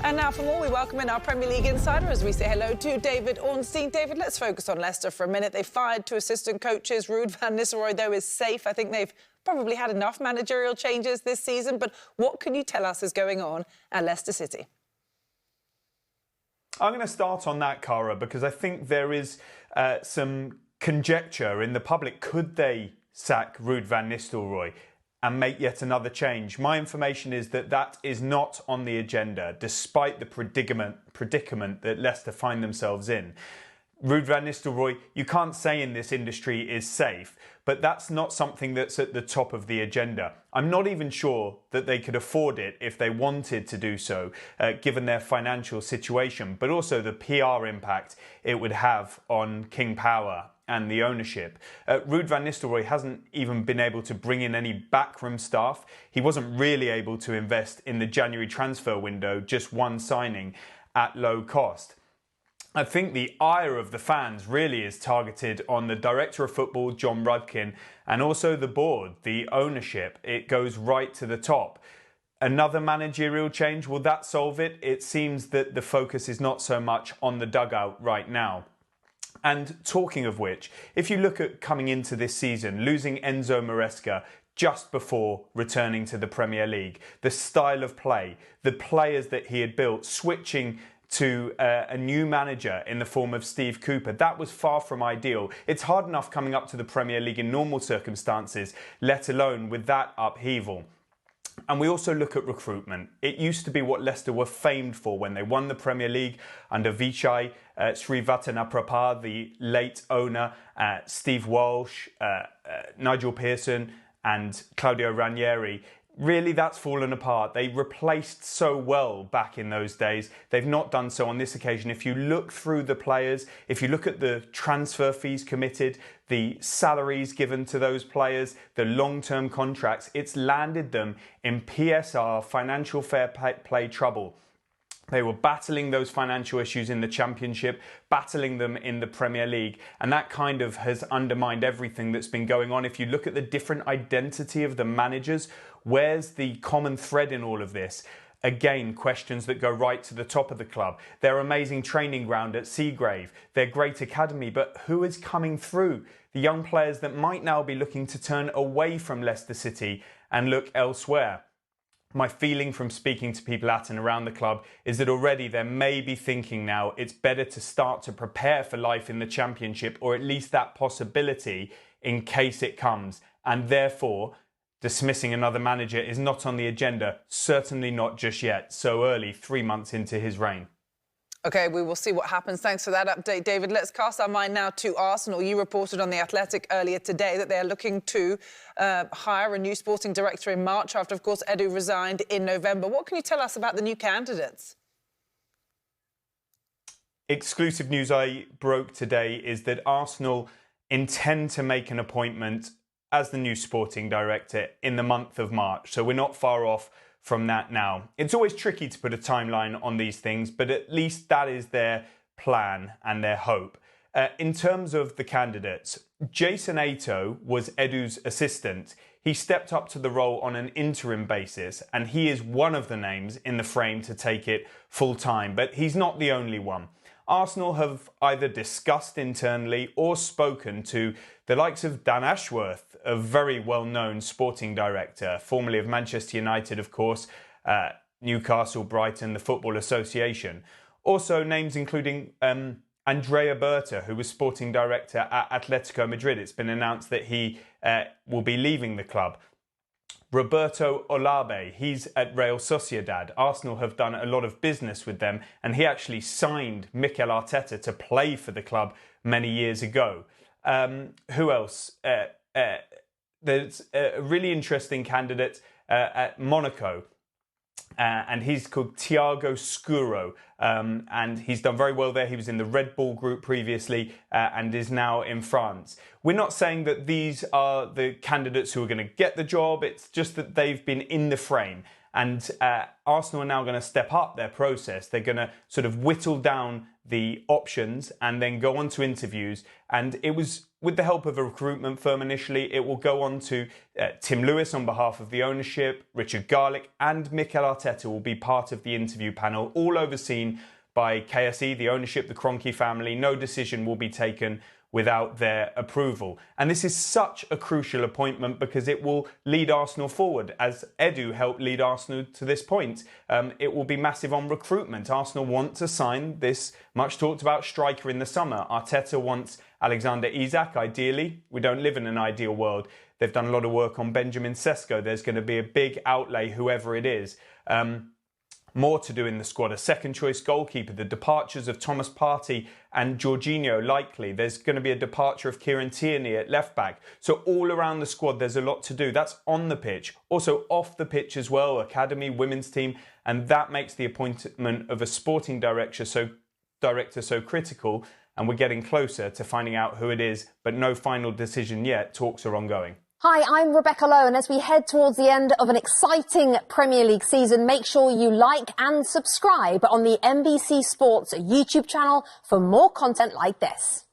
And now for more, we welcome in our Premier League insider as we say hello to David Ornstein. David, let's focus on Leicester for a minute. They fired two assistant coaches. Ruud van Nistelrooy, though, is safe. I think they've probably had enough managerial changes this season. But what can you tell us is going on at Leicester City? I'm going to start on that, Cara, because I think there is some conjecture in the public. Could they sack Ruud van Nistelrooy and make yet another change? My information is that that is not on the agenda, despite the predicament that Leicester find themselves in. Ruud van Nistelrooy, you can't say in this industry is safe, but that's not something that's at the top of the agenda. I'm not even sure that they could afford it if they wanted to do so, given their financial situation, but also the PR impact it would have on King Power and the ownership. Ruud van Nistelrooy hasn't even been able to bring in any backroom staff. He wasn't really able to invest in the January transfer window, just one signing at low cost. I think the ire of the fans really is targeted on the director of football, John Rudkin, and also the board, the ownership. It goes right to the top. Another managerial change, will that solve it? It seems that the focus is not so much on the dugout right now. And talking of which, if you look at coming into this season, losing Enzo Maresca just before returning to the Premier League, the style of play, the players that he had built, switching to a new manager in the form of Steve Cooper, that was far from ideal. It's hard enough coming up to the Premier League in normal circumstances, let alone with that upheaval. And we also look at recruitment. It used to be what Leicester were famed for when they won the Premier League under Vichai Srivatanaprabha, the late owner, Steve Walsh, Nigel Pearson and Claudio Ranieri. Really, that's fallen apart. They replaced so well back in those days. They've not done so on this occasion. If you look through the players, if you look at the transfer fees committed, the salaries given to those players, the long-term contracts, it's landed them in PSR, financial fair play trouble. They were battling those financial issues in the Championship, battling them in the Premier League, and that kind of has undermined everything that's been going on. If you look at the different identity of the managers, where's the common thread in all of this? Again, questions that go right to the top of the club. Their amazing training ground at Seagrave, their great academy, but who is coming through? The young players that might now be looking to turn away from Leicester City and look elsewhere. My feeling from speaking to people at and around the club is that already they may be thinking now it's better to start to prepare for life in the Championship, or at least that possibility in case it comes. And therefore, dismissing another manager is not on the agenda, certainly not just yet, so early, 3 months into his reign. OK, we will see what happens. Thanks for that update, David. Let's cast our mind now to Arsenal. You reported on The Athletic earlier today that they are looking to hire a new sporting director in March after, of course, Edu resigned in November. What can you tell us about the new candidates? Exclusive news I broke today is that Arsenal intend to make an appointment as the new sporting director in the month of March. So we're not far off from that now. It's always tricky to put a timeline on these things, but at least that is their plan and their hope. In terms of the candidates, Jason Ato was Edu's assistant. He stepped up to the role on an interim basis, and he is one of the names in the frame to take it full time, but he's not the only one. Arsenal have either discussed internally or spoken to the likes of Dan Ashworth, a very well-known sporting director, formerly of Manchester United, of course, Newcastle, Brighton, the Football Association. Also names including Andrea Berta, who was sporting director at Atletico Madrid. It's been announced that he will be leaving the club. Roberto Olabe, he's at Real Sociedad. Arsenal have done a lot of business with them, and he actually signed Mikel Arteta to play for the club many years ago. Who else? There's a really interesting candidate at Monaco, and he's called Thiago Scuro, and he's done very well there. He was in the Red Bull group previously and is now in France. We're not saying that these are the candidates who are going to get the job. It's just that they've been in the frame. And Arsenal are now going to step up their process. They're going to sort of whittle down the options and then go on to interviews. And it was with the help of a recruitment firm initially. It will go on to Tim Lewis on behalf of the ownership, Richard Garlick and Mikel Arteta will be part of the interview panel, all overseen by KSE, the ownership, the Kroenke family. No decision will be taken without their approval. And this is such a crucial appointment because it will lead Arsenal forward, as Edu helped lead Arsenal to this point. It will be massive on recruitment. Arsenal want to sign this much talked about striker in the summer. Arteta wants Alexander Isak, ideally. We don't live in an ideal world. They've done a lot of work on Benjamin Sesko. There's going to be a big outlay, whoever it is. More to do in the squad. A second choice goalkeeper, the departures of Thomas Partey and Jorginho likely. There's going to be a departure of Kieran Tierney at left back. So all around the squad, there's a lot to do. That's on the pitch. Also off the pitch as well, academy, women's team. And that makes the appointment of a sporting director so critical. And we're getting closer to finding out who it is, but no final decision yet. Talks are ongoing. Hi, I'm Rebecca Lowe, and as we head towards the end of an exciting Premier League season, make sure you like and subscribe on the NBC Sports YouTube channel for more content like this.